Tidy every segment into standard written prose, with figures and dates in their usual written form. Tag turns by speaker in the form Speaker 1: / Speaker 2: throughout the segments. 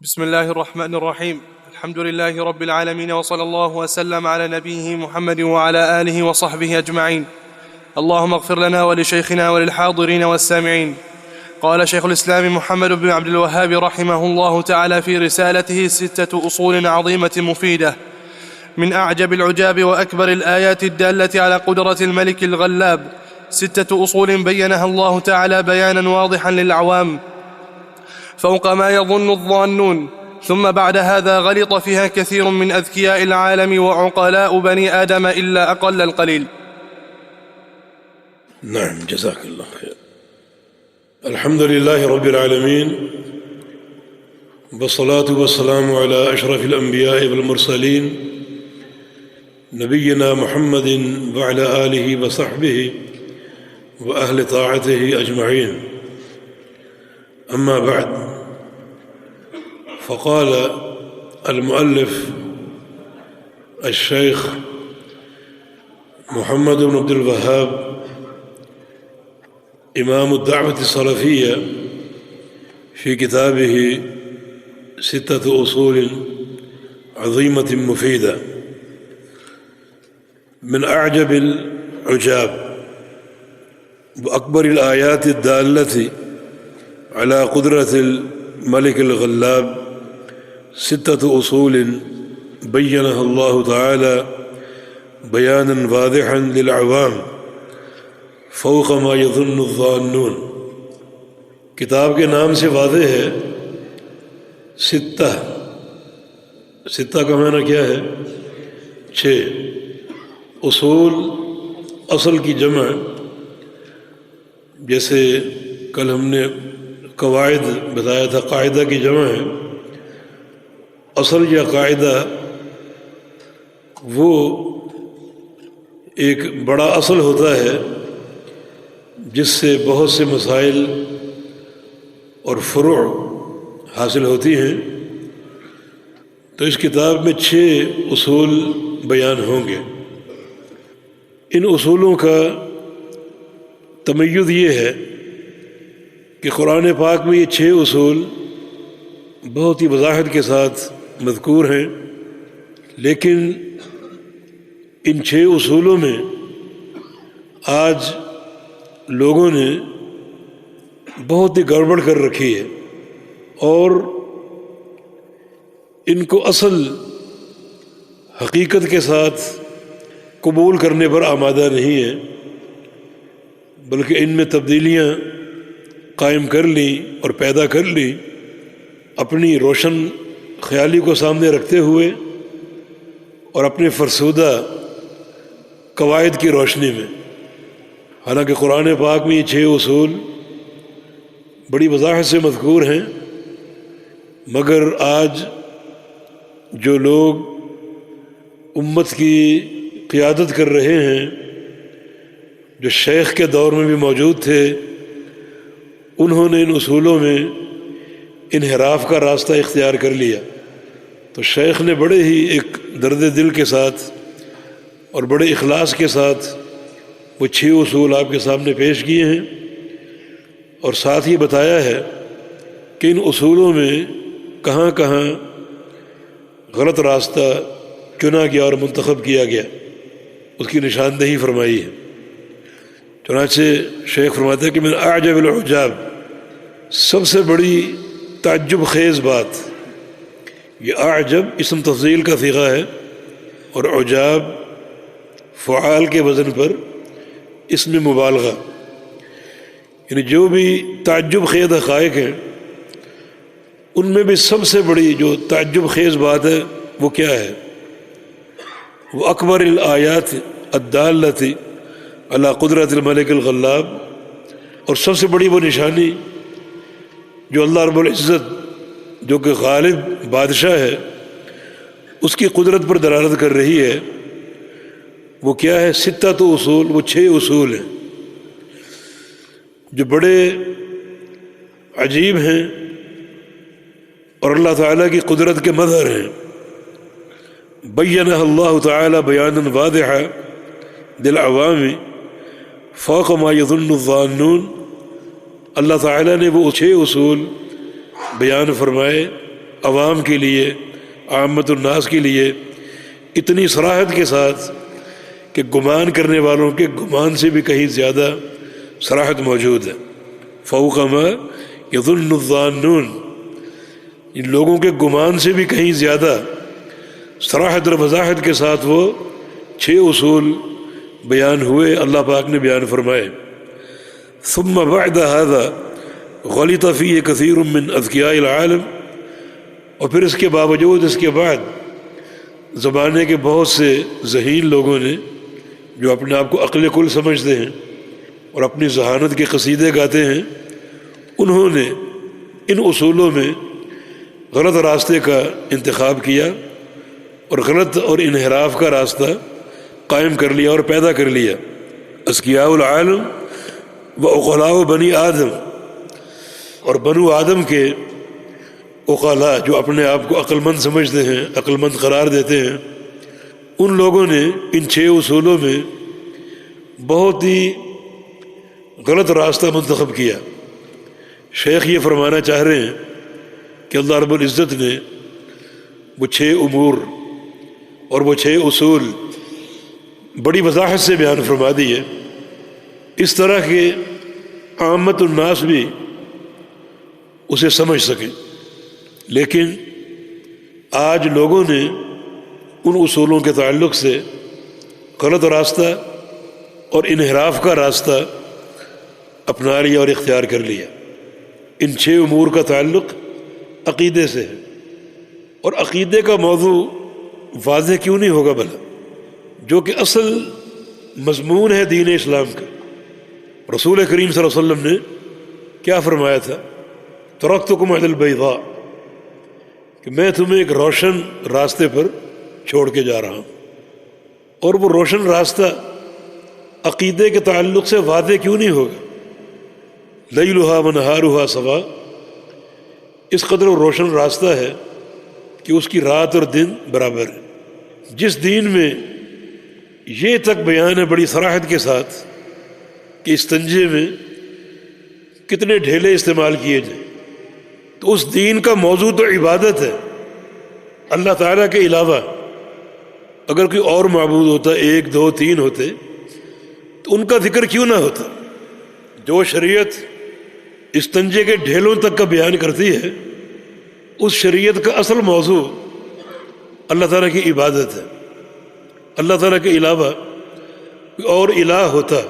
Speaker 1: بسم الله الرحمن الرحيم. الحمد لله رب العالمين، وصلى الله وسلم على نبيه محمد وعلى آله وصحبه أجمعين. اللهم اغفر لنا ولشيخنا وللحاضرين والسامعين. قال شيخ الإسلام محمد بن عبد الوهاب رحمه الله تعالى في رسالته 6 أصول عظيمة مفيدة: من أعجب العجاب وأكبر الآيات الدالة على قدرة الملك الغلاب 6 أصول بينها الله تعالى بيانا واضحا للعوام فوق ما يظن الظانون، ثم بعد هذا غلط فيها كثير من أذكياء العالم وعقلاء بني آدم إلا أقل القليل.
Speaker 2: نعم، جزاك الله خير. الحمد لله رب العالمين، والصلاة والسلام على أشرف الأنبياء والمرسلين نبينا محمد وعلى آله وصحبه وأهل طاعته أجمعين. أما بعد، فقال المؤلف الشيخ محمد بن عبد الوهاب إمام الدعوة السلفية في كتابه 6 أصول عظيمة مفيدة: من أعجب العجاب وأكبر الآيات الدالة على قدرة الملك الغلاب 6 أصول بينها الله تعالى بيانا واضحا للعوام فوق ما يظن الظانون. کتاب کے نام سے واضح ہے. 6 کا معنی کیا ہے؟ 6. اصول اصل کی جمع، جیسے کل ہم نے قواعد بتایا تھا، قاعدہ کی جمع ہے. اصل یا قاعدہ وہ ایک بڑا اصل ہوتا ہے جس سے بہت سے مسائل اور فروع حاصل ہوتی ہیں. تو اس کتاب میں 6 اصول بیان ہوں گے. ان اصولوں کا تمیز یہ ہے کہ قرآن پاک میں یہ 6 اصول بہت ہی وضاحت کے ساتھ مذکور ہیں، لیکن ان 6 اصولوں میں آج لوگوں نے بہت ہی گڑبڑ کر رکھی ہے اور ان کو اصل حقیقت کے ساتھ قبول کرنے پر آمادہ نہیں ہے، بلکہ ان میں تبدیلیاں قائم کر لی اور پیدا کر لی اپنی روشن خیالی کو سامنے رکھتے ہوئے اور اپنے فرسودہ قواعد کی روشنی میں. حالانکہ قرآن پاک میں یہ 6 اصول بڑی وضاحت سے مذکور ہیں، مگر آج جو لوگ امت کی قیادت کر رہے ہیں، جو شیخ کے دور میں بھی موجود تھے، انہوں نے ان اصولوں میں انحراف کا راستہ اختیار کر لیا. تو شیخ نے بڑے ہی ایک درد دل کے ساتھ اور بڑے اخلاص کے ساتھ وہ 6 اصول آپ کے سامنے پیش کیے ہیں، اور ساتھ ہی بتایا ہے کہ ان اصولوں میں کہاں کہاں غلط راستہ چنا گیا اور منتخب کیا گیا، اس کی نشاندہی فرمائی ہے. چنانچہ شیخ فرماتے ہیں کہ من اعجب العجاب، سب سے بڑی تعجب خیز بات. یہ اعجب اسم تفضیل کا صیغہ ہے اور عجاب فعال کے وزن پر اسم مبالغہ، یعنی جو بھی تعجب خیز حقائق ہیں ان میں بھی سب سے بڑی جو تعجب خیز بات ہے وہ کیا ہے؟ وہ اکبر الآیات الدالۃ علی قدرت الملک الغلاب، اور سب سے بڑی وہ نشانی جو اللہ رب العزت جو کہ غالب بادشاہ ہے اس کی قدرت پر دلالت کر رہی ہے، وہ کیا ہے؟ 6 اصول، وہ 6 اصول ہیں جو بڑے عجیب ہیں اور اللہ تعالیٰ کی قدرت کے مظہر ہیں. بینہ اللہ تعالیٰ بیانا واضحا للعوام فوق ما یظن الظانون. اللہ تعالیٰ نے وہ 6 اصول بیان فرمائے عوام کے لیے، عامت الناس کے لیے اتنی صراحت کے ساتھ کہ گمان کرنے والوں کے گمان سے بھی کہیں زیادہ صراحت موجود ہے۔ فوق ما یظن الظانون، ان لوگوں کے گمان سے بھی کہیں زیادہ صراحت اور وضاحت کے ساتھ وہ 6 اصول بیان ہوئے، اللہ پاک نے بیان فرمائے۔ ثم بعد هذا غلط فيه كثير من اذکیاء العالم، اور پھر اس کے باوجود، اس کے بعد زمانے کے بہت سے ذہین لوگوں نے جو اپنے آپ کو عقل کل سمجھتے ہیں اور اپنی ذہانت کے قصیدے گاتے ہیں، انہوں نے ان اصولوں میں غلط راستے کا انتخاب کیا اور غلط اور انحراف کا راستہ قائم کر لیا اور پیدا کر لیا۔ اذکیاء العالم و عقلاء بنی آدم، اور بنو آدم کے عقلاء جو اپنے آپ کو عقل مند سمجھتے ہیں، عقل مند قرار دیتے ہیں، ان لوگوں نے ان 6 اصولوں میں بہت ہی غلط راستہ منتخب کیا۔ شیخ یہ فرمانا چاہ رہے ہیں کہ اللہ رب العزت نے وہ 6 امور اور وہ 6 اصول بڑی وضاحت سے بیان فرما دی ہے، اس طرح کہ عامت الناس بھی اسے سمجھ سکیں۔ لیکن آج لوگوں نے ان اصولوں کے تعلق سے غلط راستہ اور انحراف کا راستہ اپنا لیا اور اختیار کر لیا۔ ان 6 امور کا تعلق عقیدے سے ہے، اور عقیدے کا موضوع واضح کیوں نہیں ہوگا بھلا، جو کہ اصل مضمون ہے دین اسلام کا۔ رسول کریم صلی اللہ علیہ وسلم نے کیا فرمایا تھا؟ ترکتکم علی البیضاء، کہ میں تمہیں ایک روشن راستے پر چھوڑ کے جا رہا ہوں۔ اور وہ روشن راستہ عقیدے کے تعلق سے واضح کیوں نہیں ہوگا؟ لیلھا ونہارھا سوا، اس قدر وہ روشن راستہ ہے کہ اس کی رات اور دن برابر ہے۔ جس دین میں یہ تک بیان ہے بڑی صراحت کے ساتھ کہ استنجے میں کتنے ڈھیلے استعمال کیے جائیں، تو اس دین کا موضوع تو عبادت ہے۔ اللہ تعالیٰ کے علاوہ اگر کوئی اور معبود ہوتا، 1 2 3 ہوتے، تو ان کا ذکر کیوں نہ ہوتا؟ جو شریعت استنجے کے ڈھیلوں تک کا بیان کرتی ہے، اس شریعت کا اصل موضوع اللہ تعالیٰ کی عبادت ہے۔ اللہ تعالیٰ کے علاوہ کوئی اور الہ ہوتا،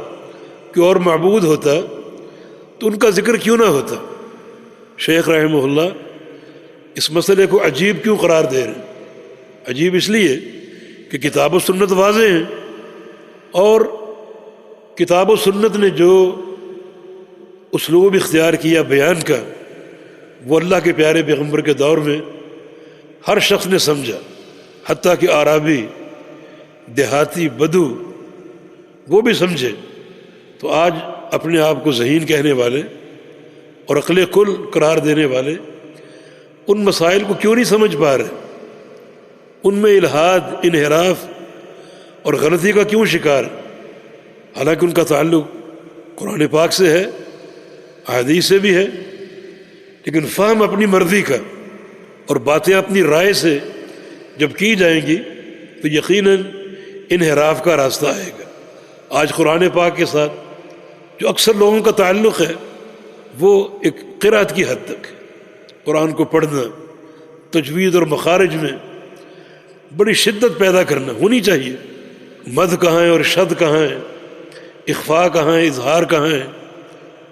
Speaker 2: کوئی اور معبود ہوتا، تو ان کا ذکر کیوں نہ ہوتا؟ شیخ رحمہ اللہ اس مسئلے کو عجیب کیوں قرار دے رہے ہیں؟ عجیب اس لیے کہ کتاب و سنت واضح ہیں، اور کتاب و سنت نے جو اسلوب اختیار کیا بیان کا، وہ اللہ کے پیارے پیغمبر کے دور میں ہر شخص نے سمجھا، حتیٰ کہ عربی، دیہاتی، بدو وہ بھی سمجھے۔ تو آج اپنے آپ کو ذہین کہنے والے اور عقل کل قرار دینے والے ان مسائل کو کیوں نہیں سمجھ پا رہے؟ ان میں الحاد، انحراف اور غلطی کا کیوں شکار؟ حالانکہ ان کا تعلق قرآن پاک سے ہے، احادیث سے بھی ہے، لیکن فہم اپنی مرضی کا اور باتیں اپنی رائے سے جب کی جائیں گی تو یقیناً انحراف کا راستہ آئے گا۔ آج قرآن پاک کے ساتھ جو اکثر لوگوں کا تعلق ہے وہ ایک قرأت کی حد تک، قرآن کو پڑھنا، تجوید اور مخارج میں بڑی شدت پیدا کرنا ہونی چاہیے۔ مد کہاں ہے اور شد کہاں ہے، اخفاء کہاں ہے، اظہار کہاں ہے،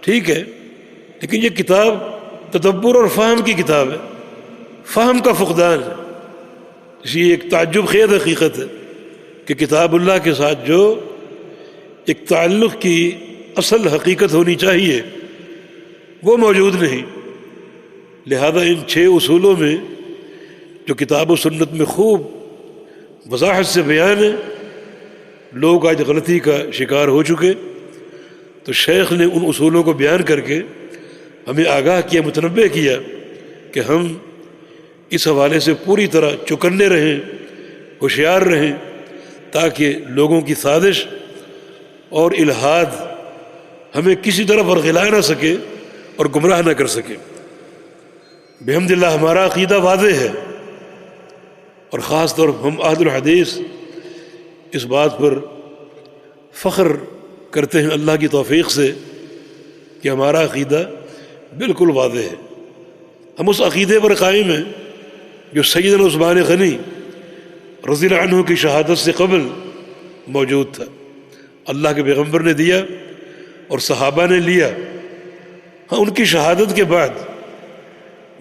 Speaker 2: ٹھیک ہے، لیکن یہ کتاب تدبر اور فہم کی کتاب ہے، فہم کا فقدان ہے۔ اس لیے ایک تعجب خیز حقیقت ہے کہ کتاب اللہ کے ساتھ جو ایک تعلق کی اصل حقیقت ہونی چاہیے وہ موجود نہیں۔ لہذا ان 6 اصولوں میں جو کتاب و سنت میں خوب وضاحت سے بیان ہے، لوگ آج غلطی کا شکار ہو چکے، تو شیخ نے ان اصولوں کو بیان کر کے ہمیں آگاہ کیا، متنبہ کیا کہ ہم اس حوالے سے پوری طرح چوکنے رہیں، ہوشیار رہیں، تاکہ لوگوں کی سازش اور الحاد ہمیں کسی طرح ورغلا نہ سکے اور گمراہ نہ کر سکے۔ بحمد اللہ ہمارا عقیدہ واضح ہے، اور خاص طور پر ہم اہل الحدیث اس بات پر فخر کرتے ہیں اللہ کی توفیق سے کہ ہمارا عقیدہ بالکل واضح ہے۔ ہم اس عقیدے پر قائم ہیں جو سیدنا عثمان غنی رضی اللہ عنہ کی شہادت سے قبل موجود تھا، اللہ کے پیغمبر نے دیا اور صحابہ نے لیا۔ ہاں، ان کی شہادت کے بعد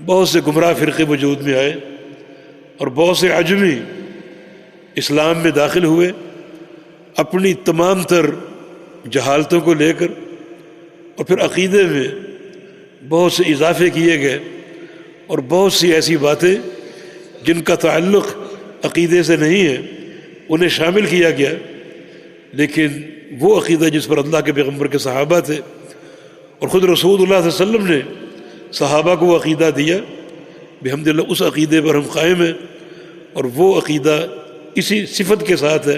Speaker 2: بہت سے گمراہ فرقے وجود میں آئے اور بہت سے عجمی اسلام میں داخل ہوئے اپنی تمام تر جہالتوں کو لے کر، اور پھر عقیدے میں بہت سے اضافے کیے گئے اور بہت سی ایسی باتیں جن کا تعلق عقیدے سے نہیں ہے انہیں شامل کیا گیا، لیکن وہ عقیدہ جس پر اللہ کے پیغمبر کے صحابہ تھے اور خود رسول اللہ صلی اللہ علیہ وسلم نے صحابہ کو وہ عقیدہ دیا، بحمدللہ اس عقیدے پر ہم قائم ہیں، اور وہ عقیدہ اسی صفت کے ساتھ ہے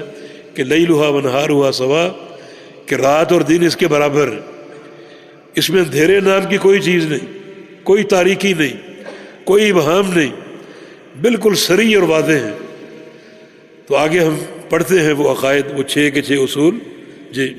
Speaker 2: کہ لیلھا ونہارھا سوا، کہ رات اور دن اس کے برابر ہے، اس میں اندھیرے نام کی کوئی چیز نہیں، کوئی تاریکی نہیں، کوئی ابہام نہیں، بالکل صریح اور واضح ہیں۔ تو آگے ہم پڑھتے ہیں وہ عقائد، وہ 6 کے 6 اصول۔ جی